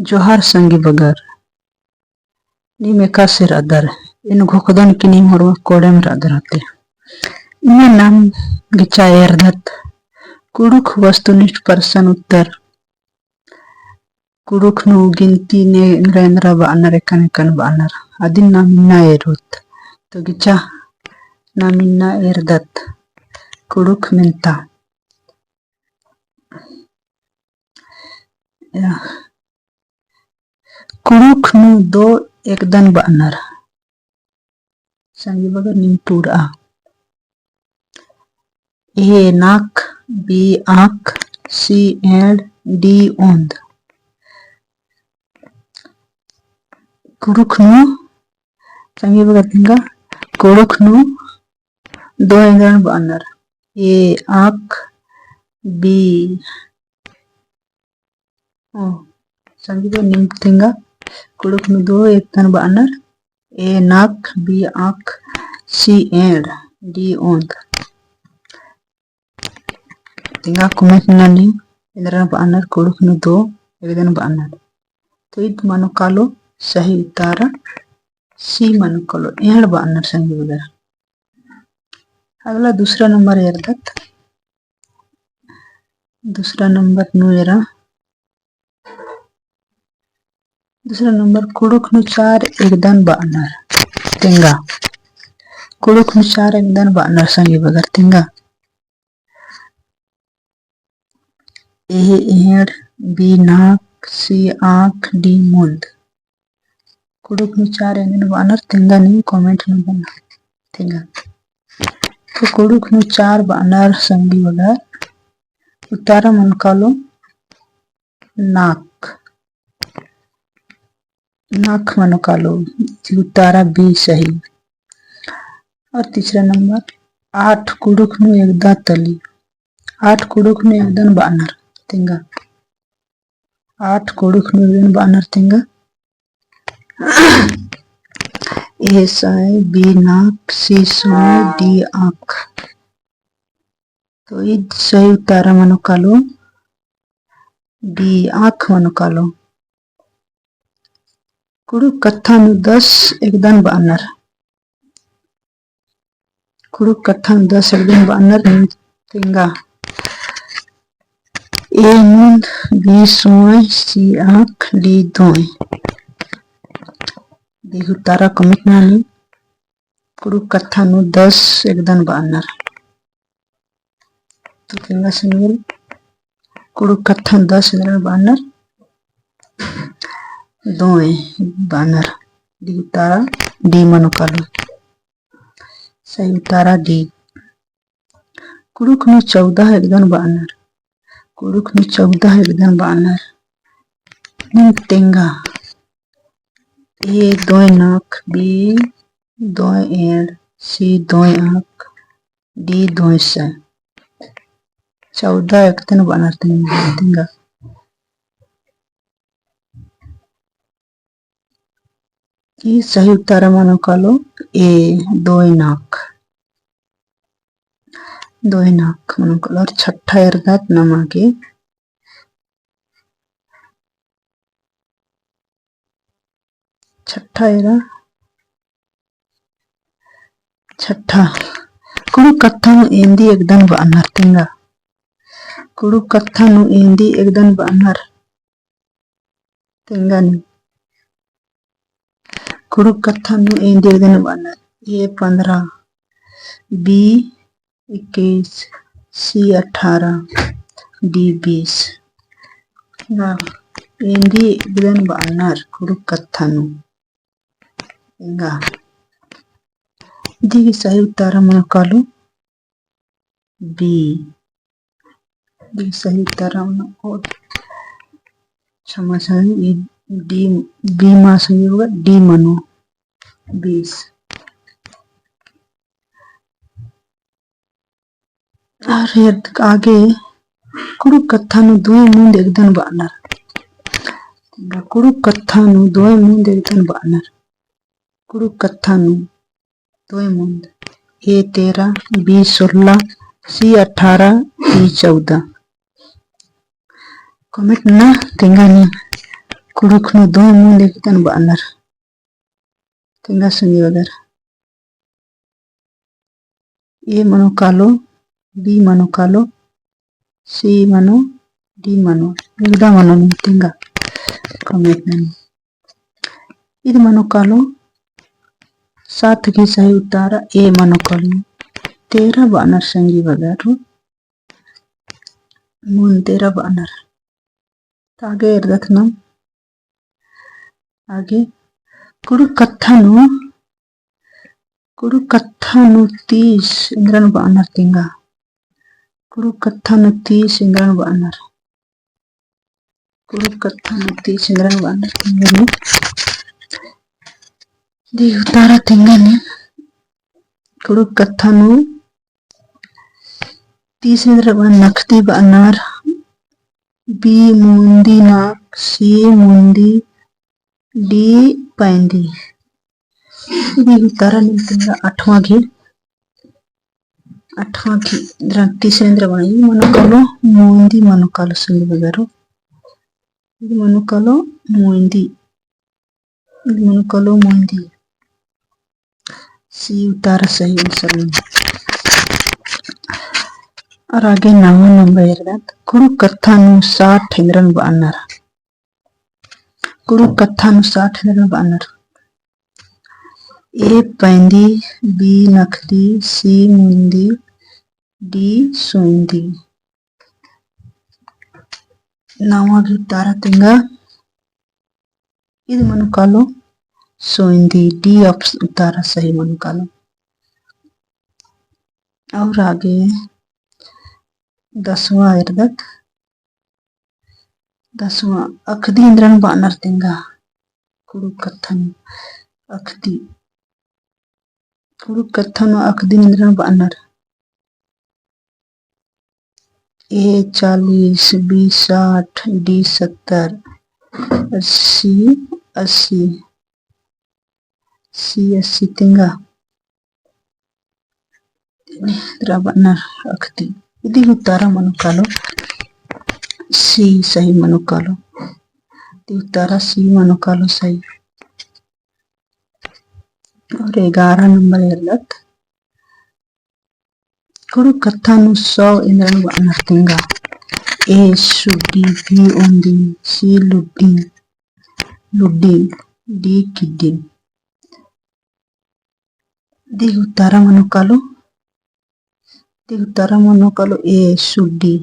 Johar sangi bagar ni mekasir adar in gokdan kini morwa kodem radarate ina nam gicaerdat kuduk वस्तुनिष्ठ प्रश्न उत्तर kuduk nu ginti ne ngrendra ba'anar ekan ba'anar adin namina erut to gica namina erdat kuduk minta ya kuduk nu do ekdan ba'anar sangi bagar nim tura A nak B ak C and D ond kuduk nu sangi bagar tingga kuduk nu do ekdan ba'anar A ak B sangi bagar nim tingga kuduk nu do ekdan ba'anar A nak B ak C and D ond tinggal comment nani indra ba'anar kuduk nu do ekdan ba'anar तो id मानो कालो सही उत्तर सी मानो कालो and बa'anar संगी वगैरह। अगला दूसरा नंबर एरदत दूसरा नंबर नु एरा दूसरा नंबर कुडुक नु चार एकदान बa'anar tingga कुडुक नु चार एकदान बa'anar संगी वगैरह tingga A एंड B नाक C आँख D मुंद कुडुक नु चार एकदान बa'anar tingga नी कमेंट नु बना tingga तो कुडुक नु चार बa'anar संगी वगैरह उत्तरा मन कालो नाक नाक मनो कालो उत्तरा बी सही। और तीसरा नंबर 8 कुडुक नु एकदा तली 8 कुडुक नु एकदान बa'anar tingga 8 कुडुक नु एकदान बa'anar tingga A साय B नाक C सोय D आँख तो id सही उत्तरा मनो कालो D आँख मनो कालो कुडुक कथा नु 10 एकदान बa'anar कुडुक कथा नु 10 एकदान बa'anar tingga A मुंद B सोय C आँख D दोय दी उत्तरा कमिट नानी कुडुक कथा नु 10 एकदान बa'anar तो tingga senil कुडुक कथा नु 10 एकदान ba'anar दोय बa'anar दी उत्तरा D मनो कालो सही उत्तरा D। कुडुक नु 14 एकदान ba'anar कुडुक नु 14 एकदान ba'anar tingga A दोय नाक B दोय एंड C दोय आँख D दोय सै 14 एकदान ba'anar tingga ये सही उत्तर मानो कालो ए दोय नाक मानो कालो। और छठा एरदात नमागे छठा एरा छठा कुडुक कथा नु एंदी एकदान ba'anar tingga कुडुक कथा नु एंदी एकदान ba'anar tingga नी कुडुक कथा नु एंदी एकदान ba'anar A 15 B 21 C 18 D 20 ना एंदी एकदान ba'anar कुडुक कथा नु tingga दी सही उत्तर मन कालो B दी सही उत्तर और क्षमा सही D B मा सही होगा D मनो 20। और आगे कुडुक कथा नु दोय मुंद एकदान ba'anar कुडुक कथा नु दोय मुंद एकदान ba'anar कुडुक कथा नु दोय मुंद A 13 B 16 C 18 D 14 comment ना tingga knee Kurukhnu dong mun dekitan ba'anar. Tinggal sunyi bagar. A mano kalo, B mano kalo, C mano, D mano. Yuda mano nih tinggal. Comment nani. Ini mano kalo. सात की सही उत्तर ए मनो कलो. 13 बa'anar संगी bagaru. Mun 13 ba'anar. Tage erdatnam. आगे कुरु कथानु 30 Indran ba'anar tingga. Kudu kethanu 30 Indran ba'anar. Kudu kethanu 30 Indran ba'anar tingga nih. Di utara tingga nih. Kudu kethanu 30 Indran ba'anar nakti ba'anar. B mundi nak, C mundi, D पैंदी. Di utara nih tingga 8वां घी 30 इंद्र बाई मनो कलो मुंदी मनो कलो संगी बगारो. Ini mano kalo muindi. Ini mano kalo muindi. Si utara सही आंसर में. और आगे 9 नंबर इरदात कुरु कथानु 60 Indran ba'anar. Kudu kethanu 60 Indran ba'anar. A पैंदी, B nakdi, C mundi, D suindi. Nawa utara tinggal. Ini mano kalo suindi. D utara सही mano kalo. और आगे 10वां इरदात 10वां अखदी Indran ba'anar tingga. Kudu kethanu अखदी. Kudu kethanu अखदी Indran ba'anar. A 40, B 60, D 70, C 80 tinggal. Ini ba'anar अखदी. Ini utara mano kalo C सही mano kalo. Di utara C mano kalo सही. और 11 number इरदात कुरु कथानु 100 Indran ba'anar tingga. A sudi, B undi, C ludi, D kidin. Di utara mano kalo A sudi.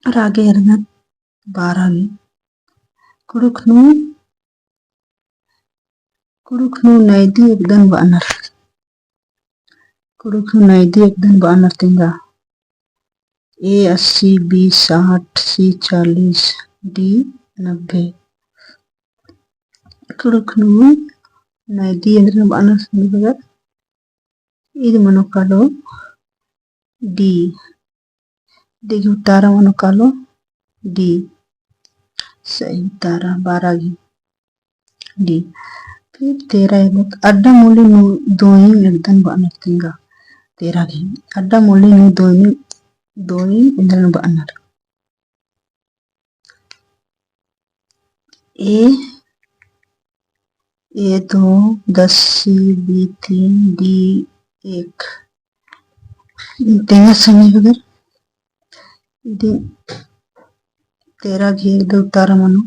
और आगे इरदात 12 में कुरुखनु नैदी एकदन ba'anar. Kurukhnu नैदी एकदन ba'anar tingga. A 80, B 60, C 40, D 90. Kurukhnu नैदी एकदन ba'anar संगी bagar. Ini mano kalo D. Digi utara mano kalo D. सही utara 12 घी D. फिर 13 इरदात अड्डा मूली नु दोई एकदन ba'anar tingga. 13 घी अड्डा मूली नु दोई Indran ba'anar. A 2, 10, C, B 3, D 1. Tinggal संगी bagar. Ini 13 घी एकदम utara mano.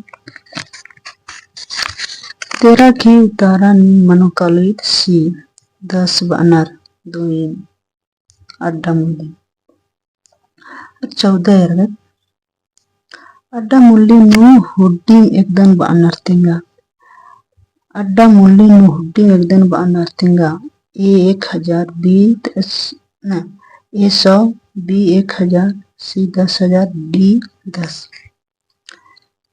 13 घी utara nih mano kalo C 10 ba'anar doin अड्डा मूली. 14 इरदात अड्डा मूली नु हुड्डिंग एकदन ba'anar tingga. अड्डा मूली नु हुड्डिंग एकदन ba'anar tingga. A 1000, B A 100, B 1000, C 10,000, D 10.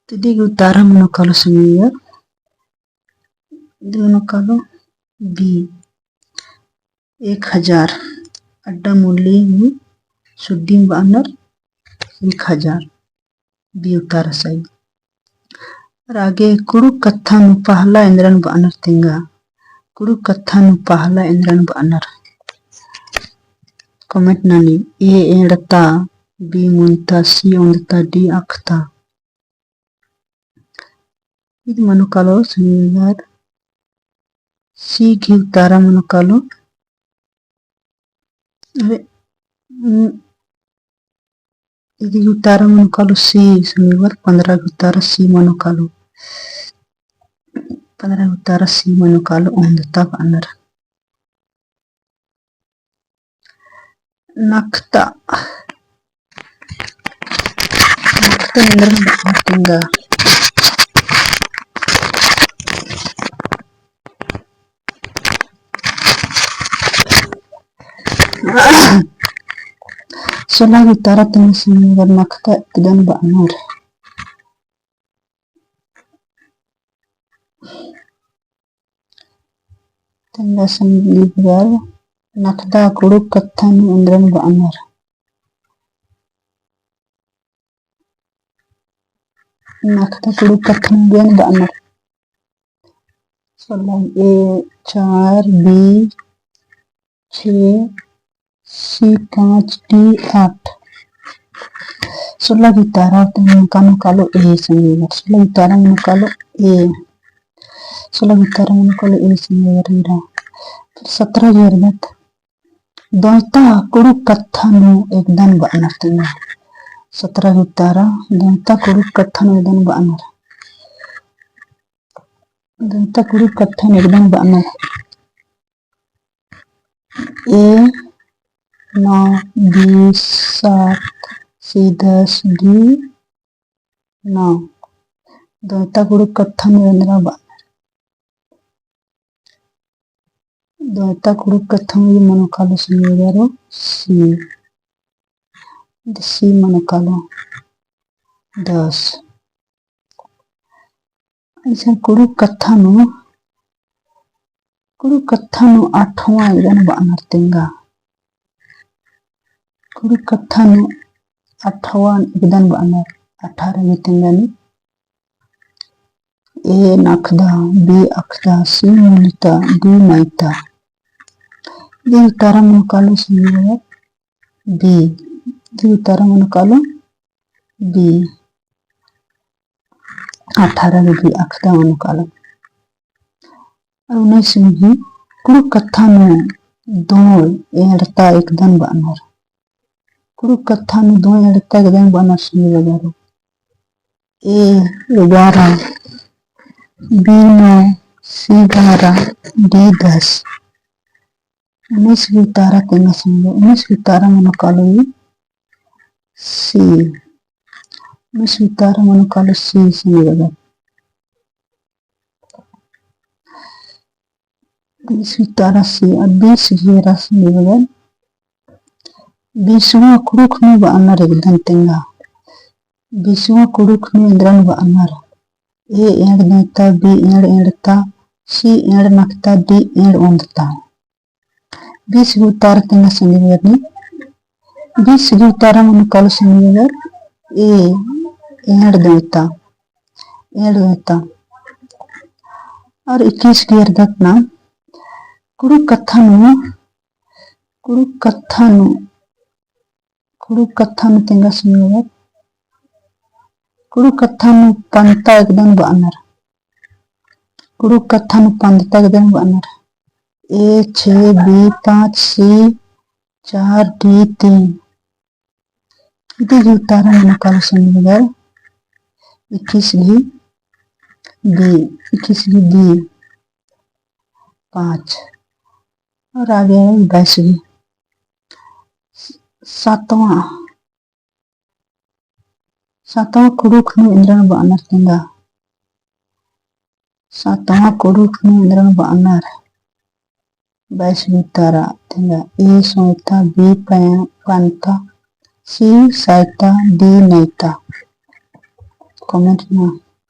Jadi utara mano kalo संगी bagar. Ini mano kalo B 1000 अड्डा मूली नु शुद्धिंग ba'anar 1000. B utara सही. और आगे कुरु कथानु पहला Indran ba'anar tingga. Kudu kethanu pahla Indran ba'anar. Comment nani A endta, B munta, C undta, D akta. ఇది మనకాలో సంగర్ सी घेऊ तारा మనకాలో ఇది तारा మనకాలో सी संगवर 15 तारा सी మనకాలో 15 तारा सी మనకాలో onda banar nakta nakta tinggal Sola gitara tengah sengar nakta dan banar tengah sengar nakta kuruk kathan undran banar nakta kuruk kathan undran banar sola A 4 B 6 C 5 D 8 sola gitara tengah kalau A sengar sola gitara kalau A sola gitara kalau A sengar ira 17 yerdat doita kuruk kathanu ekdan banar tengah 17 gitara doita kuruk kathanu ekdan banar doita kuruk kathan ekdan banar A 9 20 7 C 10 D 9 doita kuruk kathan ekdan banar doita kuruk kathan manukalo senegaro C manukalo 10 ऐसा kuruk kathanu 8वां एकdan banar tengah kuruk kathanu 8वां एकdan banar 18 ये tengah ni A nakda B akda C mulita D maita di utara manukalo senegaro B di utara manukalo B 18 भी akda manukalo और 19 भी kuruk kathanu doi erta ekdan banar kuruk kathanu doi erta ekdan banar senegaro A 11 B 9 C 12 D 10 19 की utara tengah senegaro 19 की utara manukalo C 19 की utara manukalo C senegaro 20 की utara C और 20 की era senegaro 20वां kuruk nu banar ekdan tengah 20वां kuruk nu endran banar A erd doita B erd erdta C erd nakta D erd ondta 20 की utara tengah senegaro ni 20 की utara manukalo senegaro A erd doita और 21 की erdat na kuruk kathanu tengah senegaro kuruk kathanu panta ekdan banar kuruk kathanu panta ekdan banar A 6 B 5 C 4 D 3 itu di utara manukalo senegaro 21 D 5 और आगे 22 सातवां kuruk nu endran banar tengah 7वां kuruk nu endran banar 22 utara tengah A soita B panta C saita D naita comment na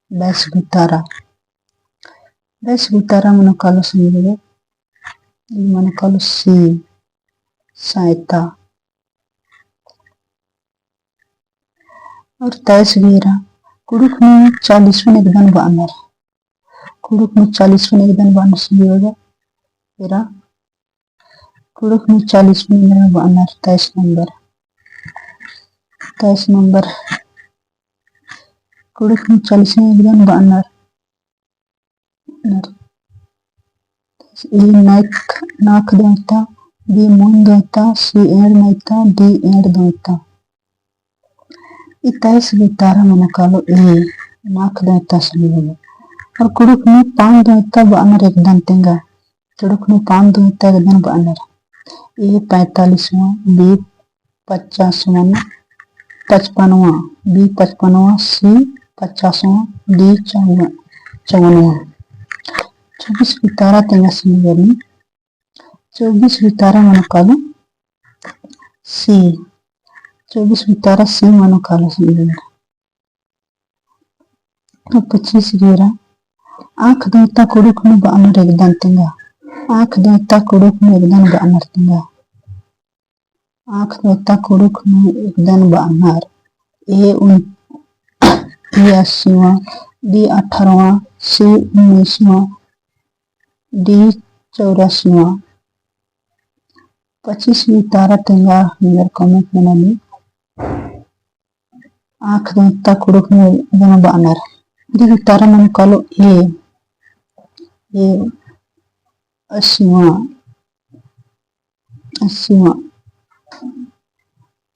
22 utara manukalo senegaro manukalo C saita और 23 घेरा kuruk nu 40वां एकdan banar kuruk nu 40वां एकdan banar senegaro era kuruk nu 40वां एकdan banar 23 number kuruk nu 40वां एकdan banar E naak doita, B mun doita, C eed noita, D eed doita. Itais gitara manakalo E naak doita samiga. और कुड़ुक में 5 दोता बानर एकदम तेंगा कुड़ुक में 5 दोता एकदम बानर ए 45वां B 50वां 55वां B 55वां सी 50वां D 54वां 24 वितारा तेंगा समीकरण 24 वितारा मनकालो सी 24 वितारा सी मनकालो समीकरण 25 गिरा आँख दोता कुड़ुक में बानर एकदम तेंगा आँख दोता कुड़ुक में एकदम बानर तेंगा आँख दोता कुड़ुक में एकदम बानर ए 80वां डी 18वां सी 19वां डी 84वां 25 तारा तेंगा मेरे कमेंट में नली आँख दोता कुड़ुक में एकदम बानर दी तारा मन कालो ए 80वां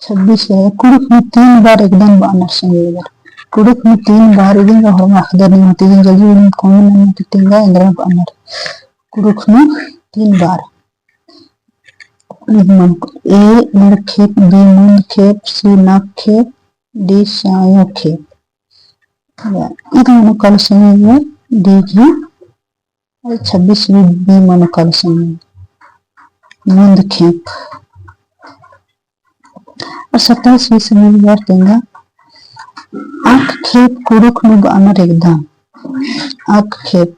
26 है कुड़ुक में 3 बार एकदम बानर संगे कुड़ुक में 3 बार एकदम हम अखदर नहीं होती जल्दी कॉमन नहीं होती तेंगा एकदम बानर कुड़ुक में 3 बार ए नर खेप बी मुंद खेप सी नाक खेप डी सायो खेप ಇದು ಮನುಕಾಲ ಸಮಯ डी 26 बी मनुकाल समय मुंद खेप और 27 समय देंगे आँख खेप कुड़ुक में बानर एकदम आँख खेप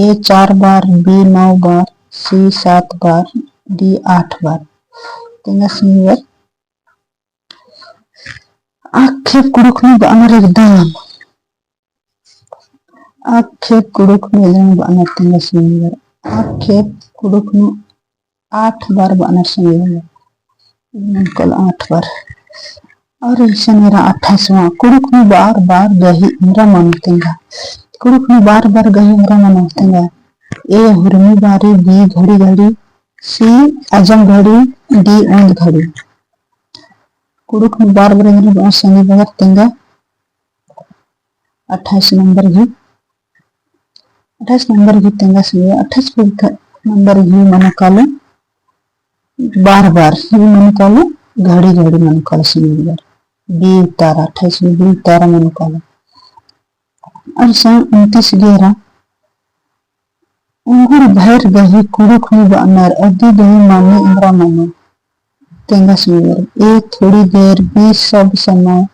ए 4 बार बी 9 बार सी 7 बार डी 8 बार देंगे समय आँख खेप कुड़ुक में बानर एकदम आखेप कुड़ुक में एकदम बानर तेंगा समीगर आखेप कुड़ुक में 8 बार बानर समीगर कल 8 बार और ऐसा मेरा 28वां कुड़ुक में बार बार गही मेरा मन तेंगा कुड़ुक में बार बार गही मेरा मन तेंगा ए हुरमी बारी बी घड़ी घड़ी सी अजम घड़ी डी ऊंद घड़ी कुड़ुक में बार बार मेरा समीगर तेंगा 28 नंबर भी 28 नंबर भी तेंगा सही 28 नंबर भी मनकालो बार बार मनकालो घड़ी घड़ी मनकालो सही बी तारा 28 में बी तारा मनकालो और 29 11 उंगुर भैर गही कुड़ुक में बानर अदी गही माने इंद्रा माने तेंगा सही ए थोड़ी देर बी सब समय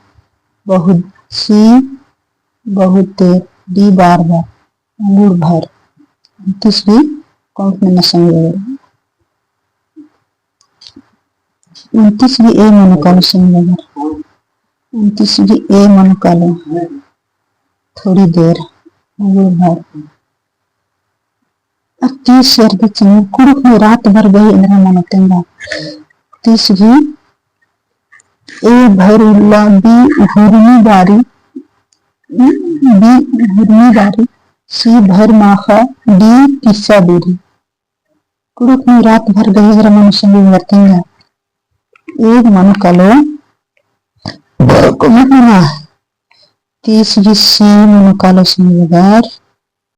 बहुत सी बहुत देर डी बार बार अंगूर भर 29 काउंट में नशा 29 भी ए मनकालो संगर 29 भी ए मनकालो थोड़ी देर अंगूर भर 30 सर्दी चंग कुड़ुक में रात भर गई इंद्रा मनतेंगा 30 भी ए भरुला बी हुरमी बारी सी भर माखा डी किस्सा दूरी कुड़ुक में रात भर गई जरा मनुष्य भी वर्तेंगा एक मन कलो को मत ना 30 सी मन कालो संगर